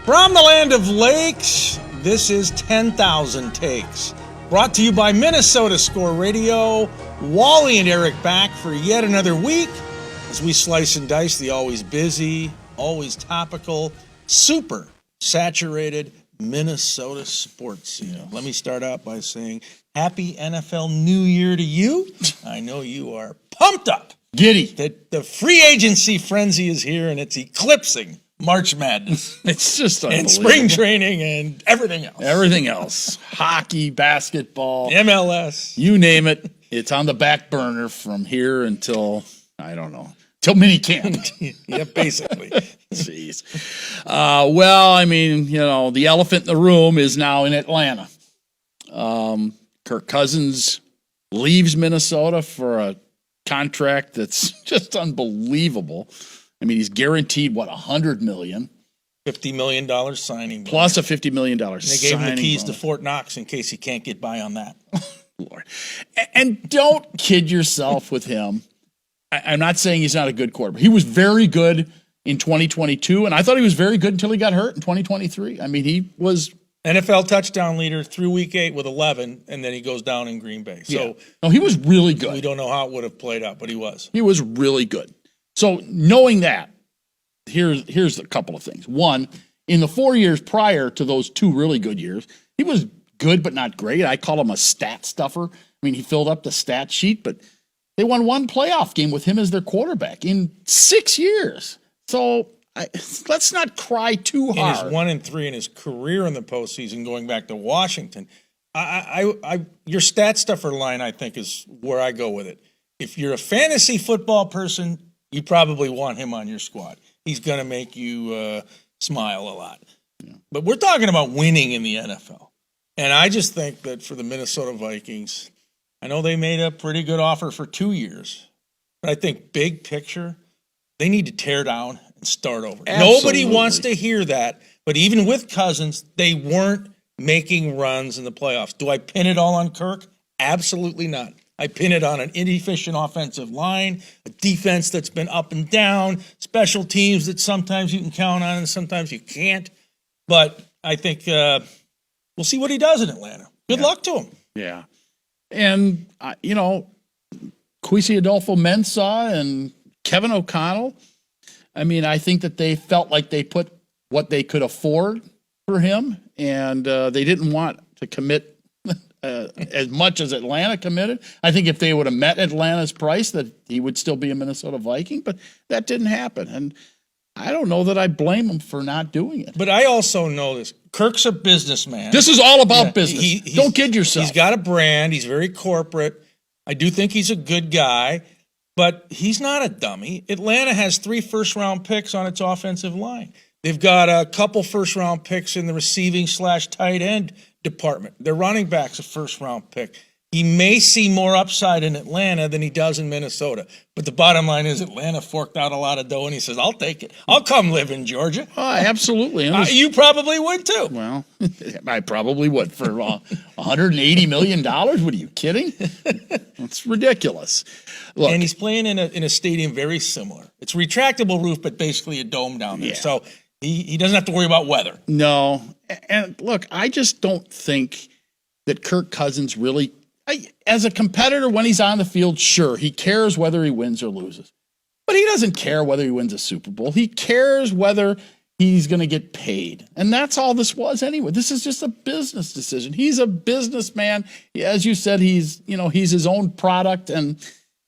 From the land of lakes, this is 10,000 Takes. Brought to you by Minnesota Score Radio. Wally and Eric back for yet another week as we slice and dice the always busy, always topical, super saturated Minnesota sports scene. Let me start out by saying happy NFL New Year to you. I know you are pumped up. Giddy. That the free agency frenzy is here and it's eclipsing March Madness. It's just and spring training and everything else. Everything else. Hockey, basketball. MLS. You name it. It's on the back burner from here until, I don't know, till minicamp. Yeah, basically. Jeez. Well, I mean, you know, the elephant in the room is now in Atlanta. Kirk Cousins leaves Minnesota for a contract that's just unbelievable. I mean, he's guaranteed, what, $100 million? $50 million signing. Plus a $50 million signing. They gave him the keys to Fort Knox in case he can't get by on that. Lord. And don't kid yourself with him. I'm not saying he's not a good quarterback. He was very good in 2022, and I thought he was very good until he got hurt in 2023. I mean, he was NFL touchdown leader through week 8 with 11, and then he goes down in Green Bay. So no, he was really good. We don't know how it would have played out, but he was. He was really good. So knowing that, here's a couple of things. One, in the 4 years prior to those 2 really good years, he was good but not great. I call him a stat stuffer. I mean, he filled up the stat sheet, but they won 1 playoff game with him as their quarterback in 6 years. So let's not cry too hard. In his 1-3 in his career in the postseason, going back to Washington, your stat stuffer line, I think, is where I go with it. If you're a fantasy football person, you probably want him on your squad. He's going to make you smile a lot. Yeah. But we're talking about winning in the NFL. And I just think that for the Minnesota Vikings, I know they made a pretty good offer for 2 years. But I think big picture, they need to tear down and start over. Absolutely. Nobody wants to hear that. But even with Cousins, they weren't making runs in the playoffs. Do I pin it all on Kirk? Absolutely not. I pin it on an inefficient offensive line, a defense that's been up and down, special teams that sometimes you can count on and sometimes you can't. But I think we'll see what he does in Atlanta. Good luck to him. Yeah. And, Kwesi Adolfo-Mensah and Kevin O'Connell, I mean, I think that they felt like they put what they could afford for him, and they didn't want to commit as much as Atlanta committed. I think if they would have met Atlanta's price, that he would still be a Minnesota Viking, but that didn't happen. And I don't know that I blame him for not doing it. But I also know this. Kirk's a businessman. This is all about business. Don't kid yourself. He's got a brand. He's very corporate. I do think he's a good guy, but he's not a dummy. Atlanta has 3 first-round picks on its offensive line. They've got a couple first-round picks in the receiving/tight end department. Their running back's a first-round pick. He may see more upside in Atlanta than he does in Minnesota. But the bottom line is Atlanta forked out a lot of dough, and he says, I'll take it. I'll come live in Georgia. Oh, absolutely. You probably would, too. Well, I probably would. For $180 million? What are you kidding? That's ridiculous. Look, and he's playing in a stadium very similar. It's retractable roof, but basically a dome down there. Yeah. So he doesn't have to worry about weather. No. And look, I just don't think that Kirk Cousins really, as a competitor when he's on the field, sure, he cares whether he wins or loses. But he doesn't care whether he wins a Super Bowl. He cares whether he's going to get paid. And that's all this was anyway. This is just a business decision. He's a businessman. As you said, he's his own product, and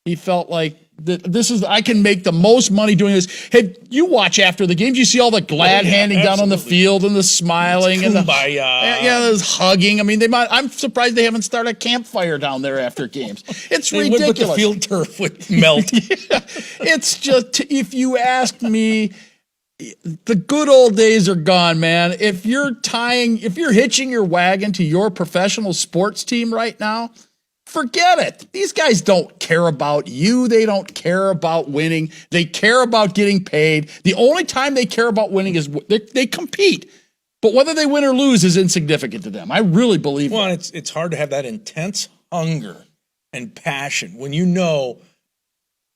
he felt like I can make the most money doing this. Hey, you watch after the games, you see all the glad handing down on the field and the smiling and the hugging. I mean, I'm surprised they haven't started a campfire down there after games. It's ridiculous. The field turf would melt. Yeah. It's just, if you ask me, the good old days are gone, man. If you're hitching your wagon to your professional sports team right now, forget it. These guys don't care about you. They don't care about winning. They care about getting paid. The only time they care about winning is they compete. But whether they win or lose is insignificant to them. I really believe that. Well, it's hard to have that intense hunger and passion when you know,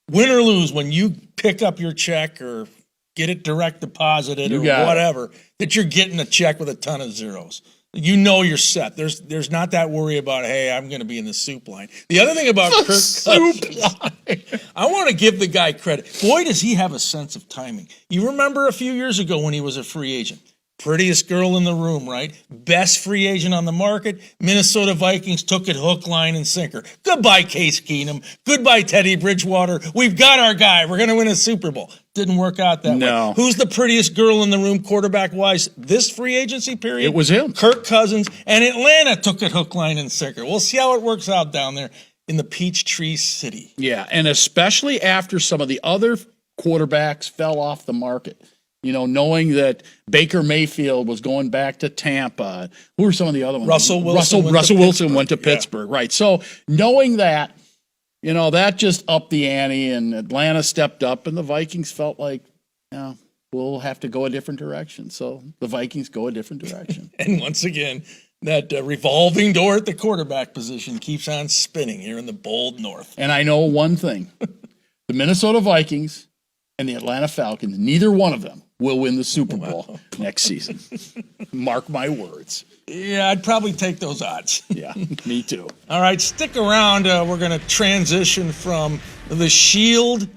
win or lose, when you pick up your check or get it direct deposited or got it. whatever, that you're getting a check with a ton of zeros. You know you're set. There's not that worry about, hey, I'm going to be in the soup line. The other thing about Kirk Cousins, I want to give the guy credit. Boy, does he have a sense of timing. You remember a few years ago when he was a free agent. Prettiest girl in the room, right? Best free agent on the market. Minnesota Vikings took it hook, line, and sinker. Goodbye, Case Keenum. Goodbye, Teddy Bridgewater. We've got our guy. We're going to win a Super Bowl. Didn't work out that way. Who's the prettiest girl in the room quarterback-wise this free agency period? It was him. Kirk Cousins. And Atlanta took it hook, line, and sinker. We'll see how it works out down there in the Peachtree City. Yeah, and especially after some of the other quarterbacks fell off the market. You know, knowing that Baker Mayfield was going back to Tampa. Who are some of the other ones? Russell Wilson went to Pittsburgh. Right. So knowing that, you know, that just upped the ante, and Atlanta stepped up, and the Vikings felt like, we'll have to go a different direction. So the Vikings go a different direction. And once again, that revolving door at the quarterback position keeps on spinning here in the bold north. And I know one thing. The Minnesota Vikings and the Atlanta Falcons, neither one of them will win the Super Bowl next season. Mark my words. Yeah, I'd probably take those odds. Yeah, me too. All right, stick around. We're going to transition from the Shield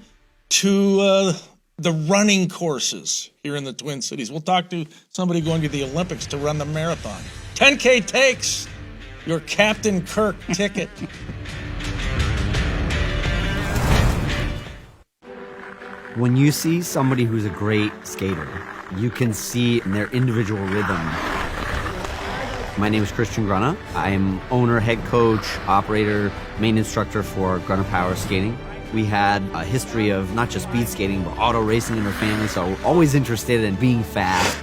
to the running courses here in the Twin Cities. We'll talk to somebody going to the Olympics to run the marathon. 10K takes your Captain Kirk ticket. When you see somebody who's a great skater, you can see their individual rhythm. My name is Christian Grunna. I'm owner, head coach, operator, main instructor for Grunna Power Skating. We had a history of not just speed skating, but auto racing in our family, so we're always interested in being fast.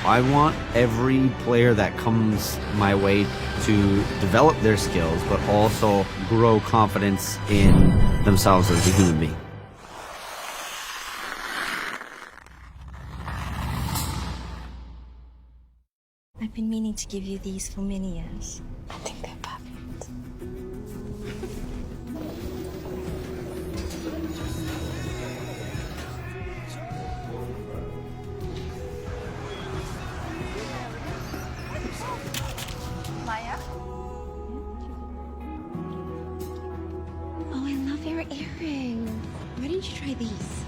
I want every player that comes my way to develop their skills, but also grow confidence in themselves as a human being. I've been meaning to give you these for many years. I think they're perfect. Maya? Oh, I love your earring. Why didn't you try these?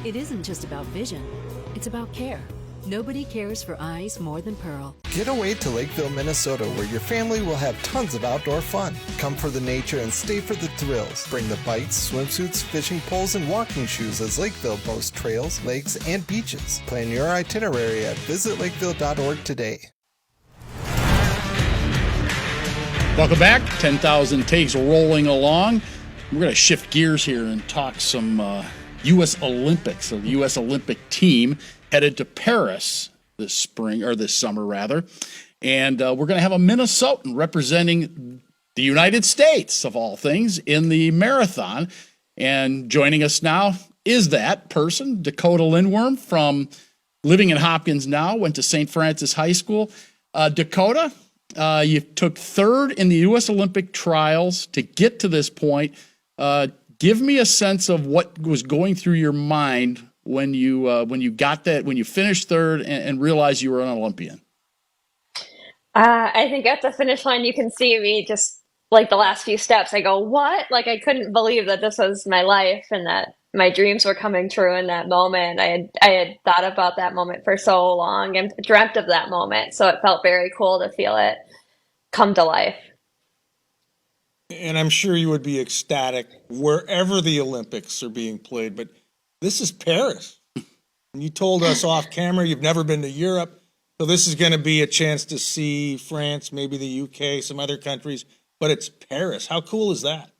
It isn't just about vision, it's about care. Nobody cares for eyes more than Pearl. Get away to Lakeville, Minnesota, where your family will have tons of outdoor fun. Come for the nature and stay for the thrills. Bring the bikes, swimsuits, fishing poles, and walking shoes as Lakeville boasts trails, lakes, and beaches. Plan your itinerary at visitlakeville.org today. Welcome back. 10,000 takes rolling along. We're going to shift gears here and talk some U.S. Olympics. So the U.S. Olympic team headed to Paris this spring, or this summer rather, and we're going to have a Minnesotan representing the United States, of all things, in the marathon. And joining us now is that person, Dakotah Lindwurm, from living in Hopkins now, went to St. Francis High School. Dakotah, you took third in the U.S. Olympic trials to get to this point. Give me a sense of what was going through your mind when you got that, when you finished third and realized you were an Olympian. I think at the finish line, you can see me just like the last few steps. I go, what? Like, I couldn't believe that this was my life and that my dreams were coming true in that moment. I had thought about that moment for so long and dreamt of that moment. So it felt very cool to feel it come to life. And I'm sure you would be ecstatic wherever the Olympics are being played, but this is Paris. And you told us off camera you've never been to Europe, so this is going to be a chance to see France, maybe the UK, some other countries, but it's Paris. How cool is that?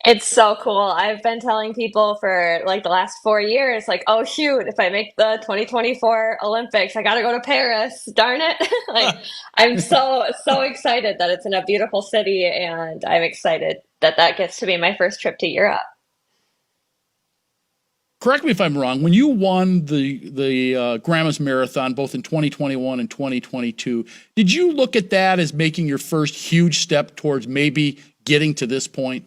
It's so cool. I've been telling people for like the last 4 years, like, oh shoot, if I make the 2024 Olympics, I got to go to Paris. Darn it. Like, I'm so excited that it's in a beautiful city, and I'm excited that that gets to be my first trip to Europe. Correct me if I'm wrong. When you won the Grandma's Marathon, both in 2021 and 2022, did you look at that as making your first huge step towards maybe getting to this point?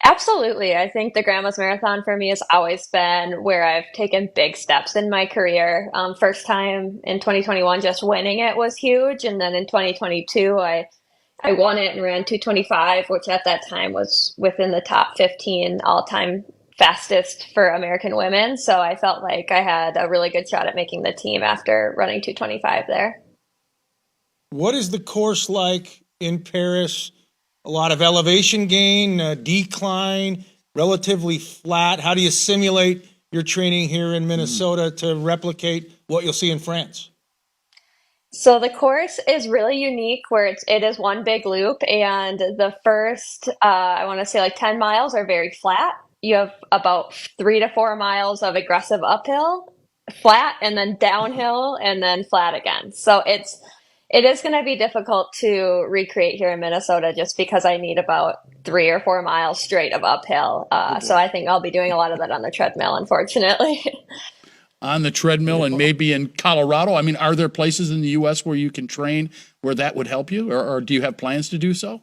Absolutely. I think the Grandma's Marathon for me has always been where I've taken big steps in my career. First time in 2021, just winning it was huge. And then in 2022, I won it and ran 225, which at that time was within the top 15 all time fastest for American women. So I felt like I had a really good shot at making the team after running 225 there. What is the course like in Paris? A lot of elevation gain, decline, relatively flat. How do you simulate your training here in Minnesota to replicate what you'll see in France? So the course is really unique where it is one big loop and the first I want to say like 10 miles are very flat. You have about 3 to 4 miles of aggressive uphill, flat, and then downhill and then flat again. So it is going to be difficult to recreate here in Minnesota just because I need about 3 or 4 miles straight of uphill. So I think I'll be doing a lot of that on the treadmill, unfortunately. On the treadmill and maybe in Colorado? I mean, are there places in the U.S. where you can train where that would help you, or do you have plans to do so?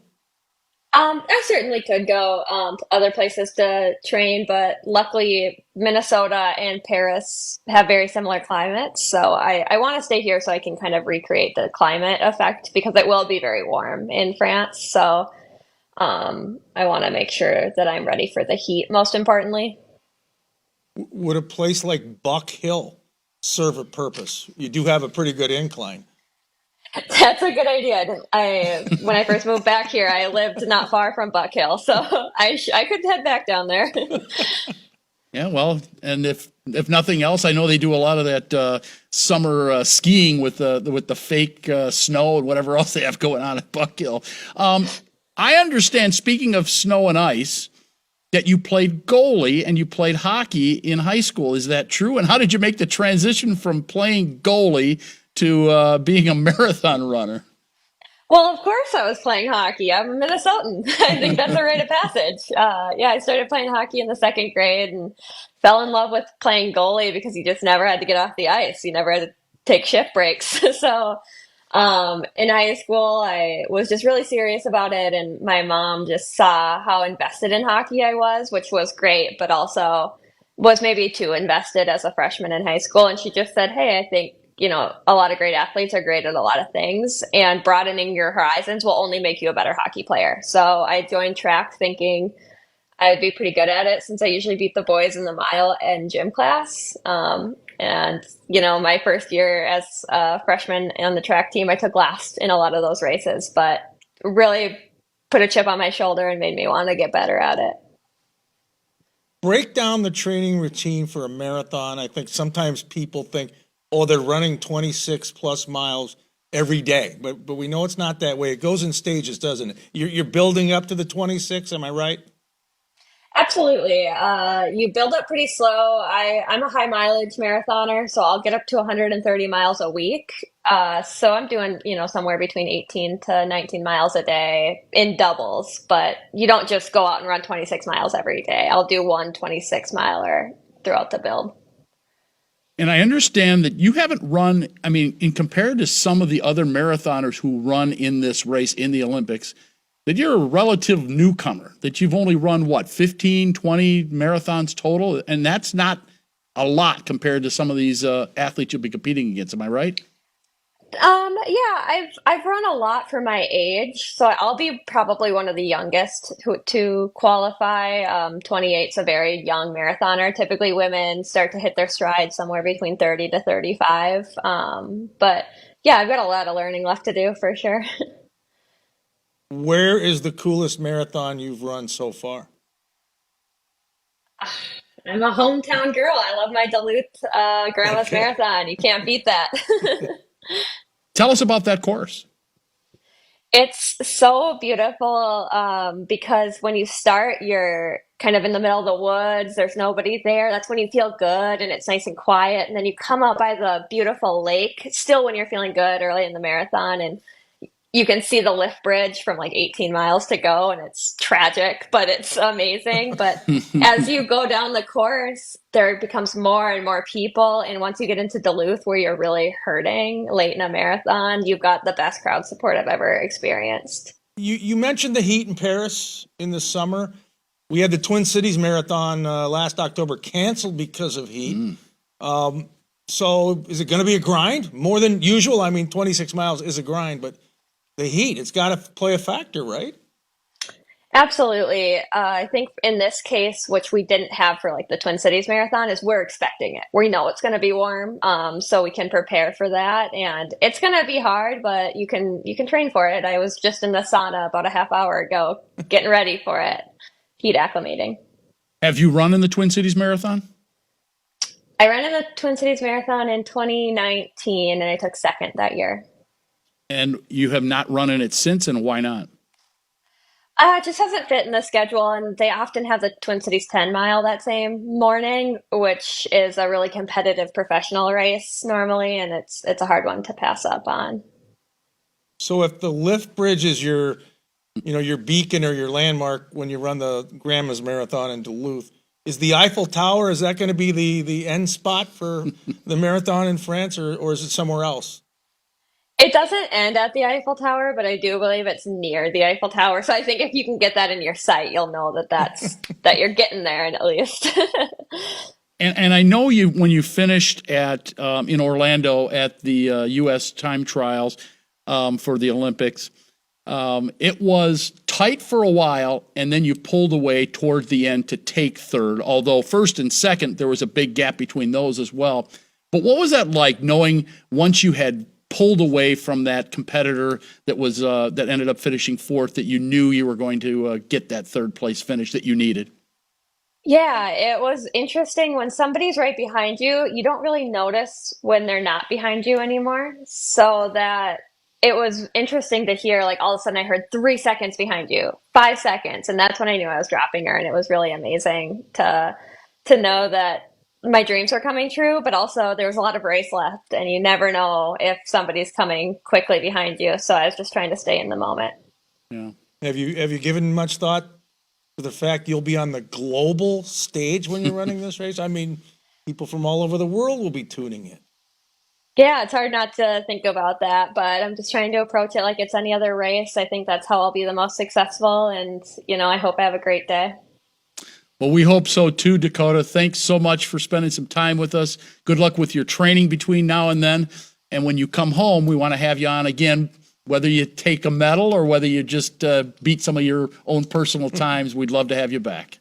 I certainly could go to other places to train, but luckily Minnesota and Paris have very similar climates. So I want to stay here so I can kind of recreate the climate effect because it will be very warm in France. So I want to make sure that I'm ready for the heat, most importantly. Would a place like Buck Hill serve a purpose? You do have a pretty good incline. That's a good idea. When I first moved back here, I lived not far from Buck Hill, so I could head back down there. Yeah, well, and if nothing else, I know they do a lot of that summer skiing with the fake snow and whatever else they have going on at Buck Hill. I understand, speaking of snow and ice, that you played goalie and you played hockey in high school. Is that true? And how did you make the transition from playing goalie to being a marathon runner? Well, of course I was playing hockey. I'm a Minnesotan. I think that's a rite of passage. I started playing hockey in the second grade and fell in love with playing goalie because you just never had to get off the ice. You never had to take shift breaks. So in high school, I was just really serious about it. And my mom just saw how invested in hockey I was, which was great, but also was maybe too invested as a freshman in high school. And she just said, hey, I think a lot of great athletes are great at a lot of things, and broadening your horizons will only make you a better hockey player. So I joined track thinking I'd be pretty good at it since I usually beat the boys in the mile and gym class. My first year as a freshman on the track team, I took last in a lot of those races, but really put a chip on my shoulder and made me want to get better at it. Break down the training routine for a marathon. I think sometimes people think, oh, they're running 26 plus miles every day. But we know it's not that way. It goes in stages, doesn't it? You're building up to the 26, am I right? Absolutely. You build up pretty slow. I'm a high mileage marathoner, so I'll get up to 130 miles a week. So I'm doing, somewhere between 18 to 19 miles a day in doubles, but you don't just go out and run 26 miles every day. I'll do one 26 miler throughout the build. And I understand that you haven't run, in compared to some of the other marathoners who run in this race in the Olympics, that you're a relative newcomer, that you've only run, 15, 20 marathons total? And that's not a lot compared to some of these athletes you'll be competing against. Am I right? I've run a lot for my age, so I'll be probably one of the youngest to qualify. 28's a very young marathoner. Typically, women start to hit their stride somewhere between 30 to 35. But yeah, I've got a lot of learning left to do for sure. Where is the coolest marathon you've run so far? I'm a hometown girl. I love my Duluth Grandma's Marathon. You can't beat that. Tell us about that course. It's so beautiful because when you start, you're kind of in the middle of the woods. There's nobody there. That's when you feel good and it's nice and quiet. And then you come up by the beautiful lake, still when you're feeling good early in the marathon, and you can see the lift bridge from like 18 miles to go, and it's tragic, but it's amazing. But as you go down the course, there becomes more and more people. And once you get into Duluth, where you're really hurting late in a marathon, you've got the best crowd support I've ever experienced. You mentioned the heat in Paris in the summer. We had the Twin Cities Marathon last October canceled because of heat. So is it going to be a grind? More than usual? I mean, 26 miles is a grind, but the heat, it's got to play a factor, right? Absolutely. I think in this case, which we didn't have for like the Twin Cities Marathon, is we're expecting it. We know it's going to be warm, so we can prepare for that. And it's going to be hard, but you can train for it. I was just in the sauna about a half hour ago, getting ready for it, heat acclimating. Have you run in the Twin Cities Marathon? I ran in the Twin Cities Marathon in 2019, and I took second that year. And you have not run in it since, and why not? It just hasn't fit in the schedule, and they often have the Twin Cities 10 mile that same morning, which is a really competitive professional race normally, and it's a hard one to pass up on. So if the lift bridge is your beacon or your landmark when you run the Grandma's Marathon in Duluth, is the Eiffel Tower, is that going to be the end spot for the marathon in France, or is it somewhere else? It doesn't end at the Eiffel Tower, but I do believe it's near the Eiffel Tower. So I think if you can get that in your sight, you'll know that you're getting there at least. And I know you when you finished at in Orlando at the U.S. time trials for the Olympics, it was tight for a while, and then you pulled away toward the end to take third. Although first and second there was a big gap between those as well. But what was that like, knowing once you had pulled away from that competitor that was that ended up finishing fourth, that you knew you were going to get that third place finish that you needed? Yeah, it was interesting. When somebody's right behind you, you don't really notice when they're not behind you anymore. So that it was interesting to hear, like, all of a sudden I heard 3 seconds behind you, 5 seconds, and that's when I knew I was dropping her. And it was really amazing to know that my dreams were coming true, but also there was a lot of race left, and you never know if somebody's coming quickly behind you. So I was just trying to stay in the moment. Yeah. Have you given much thought to the fact you'll be on the global stage when you're running this race? I mean, people from all over the world will be tuning in. Yeah, it's hard not to think about that, but I'm just trying to approach it like it's any other race. I think that's how I'll be the most successful, and I hope I have a great day. Well, we hope so too, Dakotah. Thanks so much for spending some time with us. Good luck with your training between now and then. And when you come home, we want to have you on again, whether you take a medal or whether you just beat some of your own personal times. We'd love to have you back.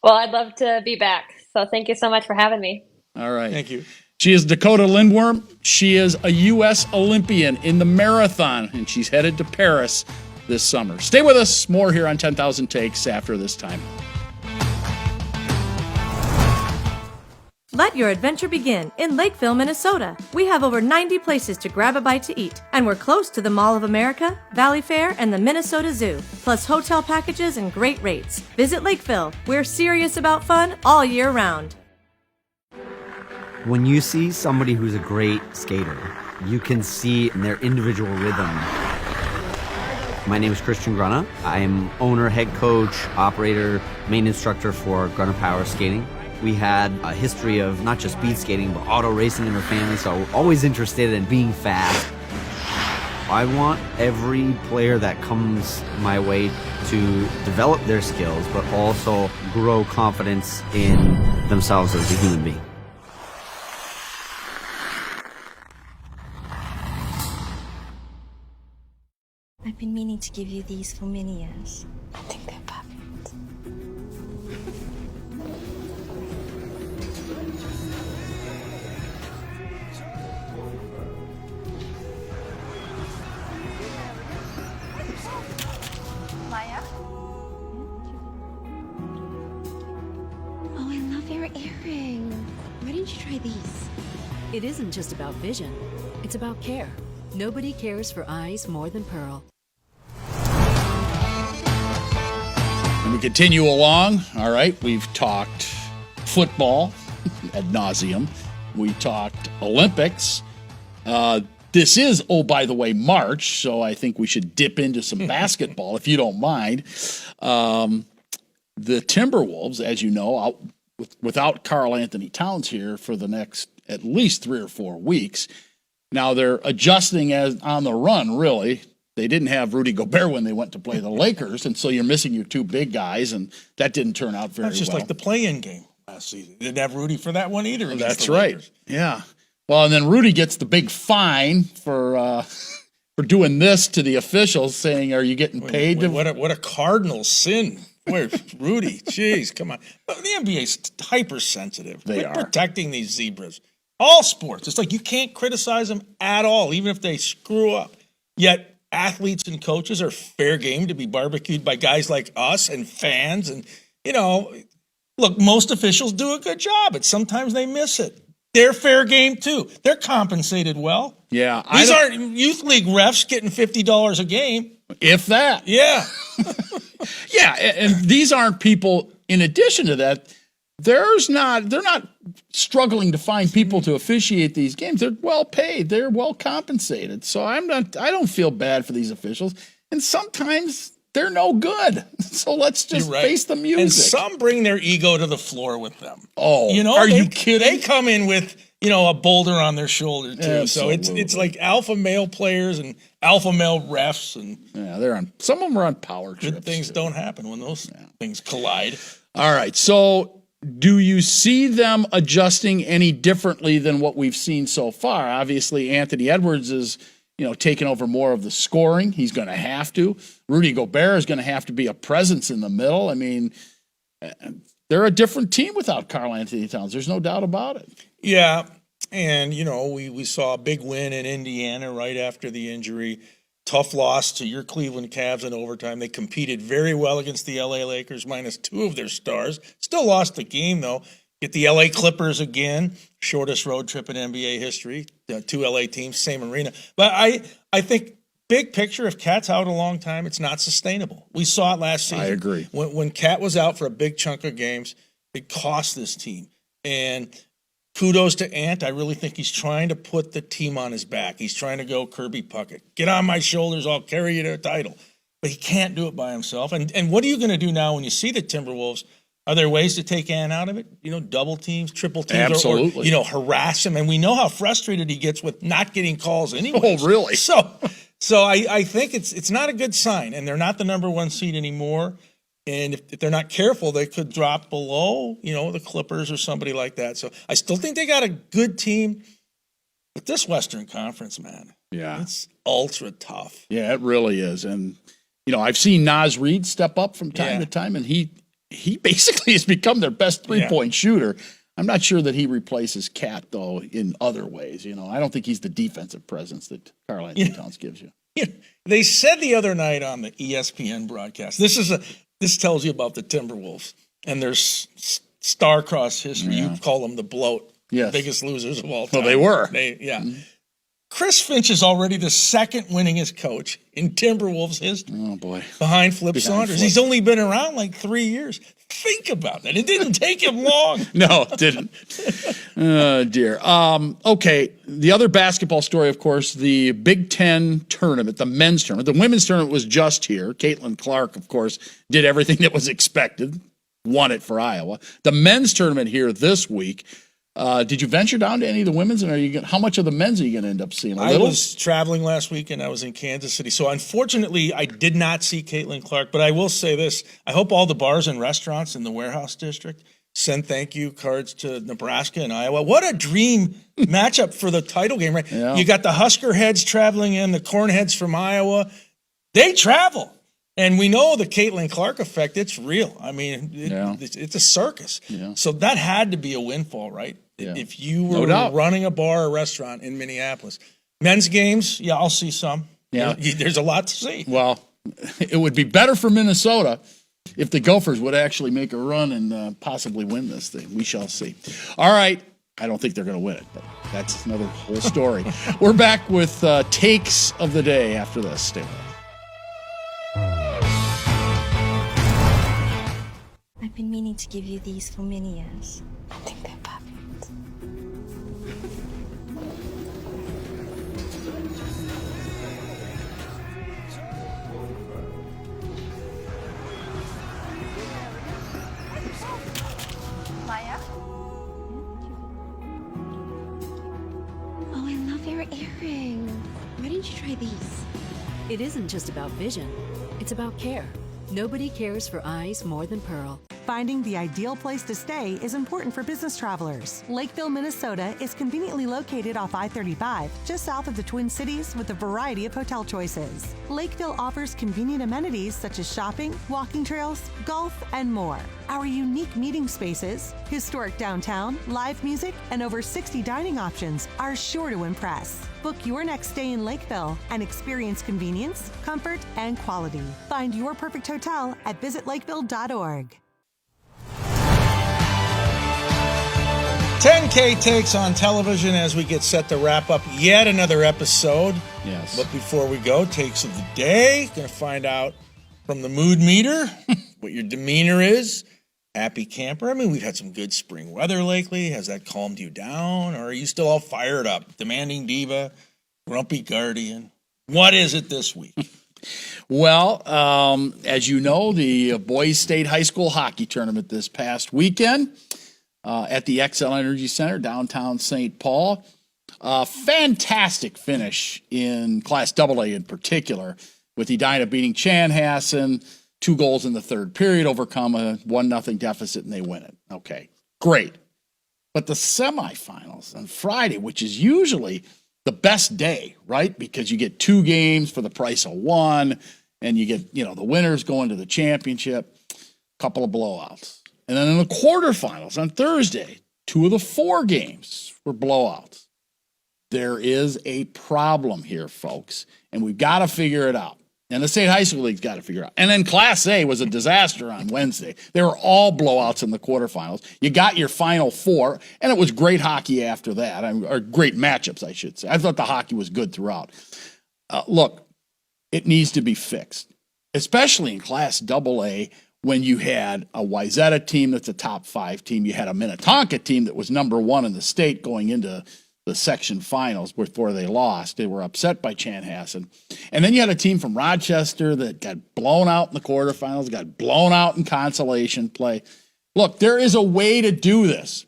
Well, I'd love to be back. So thank you so much for having me. All right. Thank you. She is Dakotah Lindwurm. She is a U.S. Olympian in the marathon, and she's headed to Paris this summer. Stay with us. More here on 10,000 Takes after this time. Let your adventure begin in Lakeville, Minnesota. We have over 90 places to grab a bite to eat, and we're close to the Mall of America, Valley Fair, and the Minnesota Zoo, plus hotel packages and great rates. Visit Lakeville. We're serious about fun all year round. When you see somebody who's a great skater, you can see in their individual rhythm. My name is Christian Grunna. I'm owner, head coach, operator, main instructor for Grunna Power Skating. We had a history of not just speed skating, but auto racing in our family, so always interested in being fast. I want every player that comes my way to develop their skills, but also grow confidence in themselves as a human being. I've been meaning to give you these for many years. I think they're perfect. Oh, I love your earring. Why didn't you try these? It isn't just about vision, it's about care. Nobody cares for eyes more than Pearl. And we continue along. All right, we've talked football ad nauseum. We talked Olympics. This is, oh, by the way, March, so I think we should dip into some basketball, if you don't mind. The Timberwolves, as you know, without Karl Anthony Towns here for the next at least 3 or 4 weeks. Now they're adjusting as on the run, really, they didn't have Rudy Gobert when they went to play the Lakers, and so you're missing your two big guys, and that didn't turn out very well. That's just like the play-in game last season. Didn't have Rudy for that one either. That's right. Yeah. Well, and then Rudy gets the big fine for doing this to the officials, saying, "Are you getting paid?" What a cardinal sin. Where's Rudy? Jeez, come on. But the NBA's hypersensitive. They Quit are. protecting these zebras. All sports. It's like you can't criticize them at all, even if they screw up. Yet athletes and coaches are fair game to be barbecued by guys like us and fans. And, look, most officials do a good job, but sometimes they miss it. They're fair game, too. They're compensated well. Yeah. These aren't youth league refs getting $50 a game. If that. Yeah. Yeah, and these aren't people, in addition to that, they're not struggling to find people to officiate these games. They're well paid. They're well compensated. So I don't feel bad for these officials. And sometimes they're no good. So let's just face the music. And some bring their ego to the floor with them. Oh, are you kidding? They come in with, a boulder on their shoulder too. Absolutely. So it's like alpha male players and alpha male refs, and yeah, some of them are on power trips. Good things don't happen when those things collide. All right. So do you see them adjusting any differently than what we've seen so far? Obviously, Anthony Edwards is, taking over more of the scoring. He's going to have to. Rudy Gobert is going to have to be a presence in the middle. I mean, they're a different team without Karl Anthony Towns. There's no doubt about it. Yeah. And, we saw a big win in Indiana right after the injury. Tough loss to your Cleveland Cavs in overtime. They competed very well against the LA Lakers, minus 2 of their stars. Still lost the game, though. Get the LA Clippers again. Shortest road trip in NBA history. 2 LA teams, same arena. But I think big picture, if Cat's out a long time, it's not sustainable. We saw it last season. I agree. When Cat was out for a big chunk of games, it cost this team. And kudos to Ant. I really think he's trying to put the team on his back. He's trying to go Kirby Puckett. Get on my shoulders, I'll carry you to a title. But he can't do it by himself. And what are you going to do now when you see the Timberwolves? Are there ways to take Ant out of it? Double teams, triple teams, absolutely. Or harass him. And we know how frustrated he gets with not getting calls anyway. Oh, really? So I think it's not a good sign. And they're not the number 1 seed anymore. And if they're not careful, they could drop below, the Clippers or somebody like that. So I still think they got a good team. But this Western Conference, man, it's ultra tough. Yeah, it really is. And, I've seen Naz Reid step up from time to time, and he basically has become their best three-point shooter. I'm not sure that he replaces Cat, though, in other ways. I don't think he's the defensive presence that Karl Anthony Towns gives you. They said the other night on the ESPN broadcast, this tells you about the Timberwolves and their star-crossed history. You call them the bloat, biggest losers of all time. Well, they were. Chris Finch is already the second winningest coach in Timberwolves history. Oh, boy. Behind Flip Saunders. He's only been around like 3 years. Think about that. It didn't take him long. No, it didn't. Oh, dear. Okay, the other basketball story, of course, the Big Ten tournament, the men's tournament. The women's tournament was just here. Caitlin Clark, of course, did everything that was expected, won it for Iowa. The men's tournament here this week. Did you venture down to any of the women's, and how much of the men's are you going to end up seeing? I was traveling last week, and I was in Kansas City. So unfortunately, I did not see Caitlin Clark, but I will say this. I hope all the bars and restaurants in the Warehouse District send thank you cards to Nebraska and Iowa. What a dream matchup for the title game, right? Yeah. You got the Husker heads traveling in, the Corn heads from Iowa. They travel. And we know the Caitlin Clark effect, it's real. I mean, it's a circus. Yeah. So that had to be a windfall, right? Yeah. If you were running a bar or restaurant in Minneapolis. Men's games, I'll see some. Yeah. There's a lot to see. Well, it would be better for Minnesota if the Gophers would actually make a run and possibly win this thing. We shall see. All right. I don't think they're going to win it, but that's another whole story. We're back with takes of the day after this. Stay with us. I've been meaning to give you these for many years. I think they're perfect. Maya? Oh, I love your earring. Why didn't you try these? It isn't just about vision, it's about care. Nobody cares for eyes more than Pearl. Finding the ideal place to stay is important for business travelers. Lakeville, Minnesota is conveniently located off I-35, just south of the Twin Cities, with a variety of hotel choices. Lakeville offers convenient amenities such as shopping, walking trails, golf, and more. Our unique meeting spaces, historic downtown, live music, and over 60 dining options are sure to impress. Book your next stay in Lakeville and experience convenience, comfort, and quality. Find your perfect hotel at visitlakeville.org. 10K takes on television as we get set to wrap up yet another episode. Yes. But before we go, takes of the day. Going to find out from the mood meter what your demeanor is. Happy camper. I mean, we've had some good spring weather lately. Has that calmed you down? Or are you still all fired up? Demanding diva, grumpy guardian. What is it this week? Well, as you know, the Boys State High School hockey tournament this past weekend at the XL Energy Center, downtown St. Paul. Fantastic finish in Class AA in particular, with Edina beating Chanhassen, 2 goals in the third period, overcome a 1-0 deficit, and they win it. Okay, great. But the semifinals on Friday, which is usually the best day, right? Because you get 2 games for the price of 1, and you get, the winners going to the championship, couple of blowouts. And then in the quarterfinals on Thursday, 2 of the 4 games were blowouts. There is a problem here, folks, and we've got to figure it out. And the State High School League's got to figure it out. And then Class A was a disaster on Wednesday. They were all blowouts in the quarterfinals. You got your Final 4, and it was great hockey after that, or great matchups, I should say. I thought the hockey was good throughout. Look, it needs to be fixed, especially in Class AA, when you had a Wayzata team that's a top 5 team. You had a Minnetonka team that was number 1 in the state going into the section finals before they lost. They were upset by Chanhassen. And then you had a team from Rochester that got blown out in the quarterfinals, got blown out in consolation play. Look, there is a way to do this.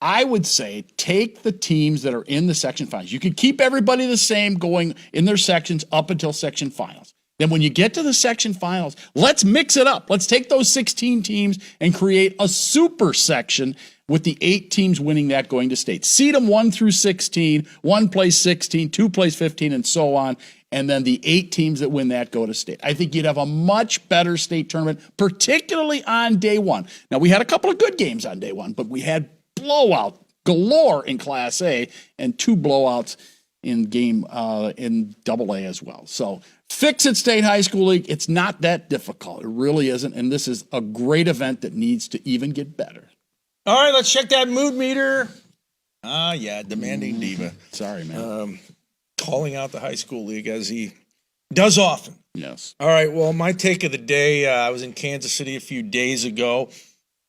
I would say take the teams that are in the section finals. You can keep everybody the same going in their sections up until section finals. Then when you get to the section finals, let's mix it up. Let's take those 16 teams and create a super section with the 8 teams winning that going to state. Seed them 1 through 16, 1 plays 16, 2 plays 15, and so on. And then the 8 teams that win that go to state. I think you'd have a much better state tournament, particularly on day 1. Now, we had a couple of good games on day 1, but we had blowout galore in Class A and 2 blowouts in game in AA as well. So fix it, State High School League. It's not that difficult. It really isn't. And this is a great event that needs to even get better. All right, let's check that mood meter. Demanding diva. Sorry, man. Calling out the high school league as he does often. Yes. All right, well, my take of the day, I was in Kansas City a few days ago,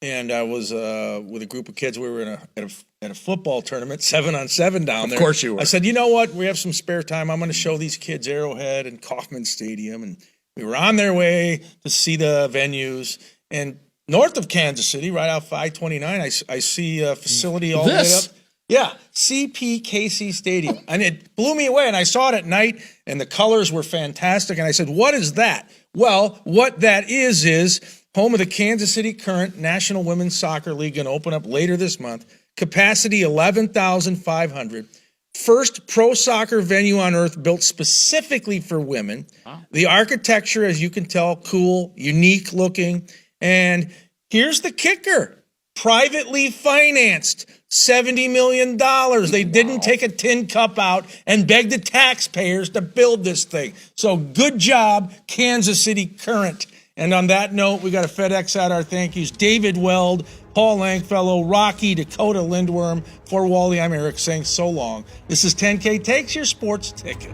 and I was with a group of kids. We were at a football tournament, 7-on-7 down there. Of course you were. I said, you know what? We have some spare time. I'm going to show these kids Arrowhead and Kauffman Stadium. And we were on their way to see the venues. And north of Kansas City, right out 529, I see a facility all the way up. Yeah, CPKC Stadium. And it blew me away. And I saw it at night, and the colors were fantastic. And I said, what is that? Well, what that is home of the Kansas City Current National Women's Soccer League, going to open up later this month. Capacity 11,500. First pro soccer venue on earth built specifically for women. Wow. The architecture, as you can tell, cool, unique looking. And here's the kicker. Privately financed. $70 million. They didn't take a tin cup out and beg the taxpayers to build this thing. So good job, Kansas City Current. And on that note, we got to FedEx out our thank yous. David Weld, Paul Langfellow, Rocky, Dakotah Lindwurm. For Wally, I'm Eric saying so long. This is 10K Takes, your sports ticket.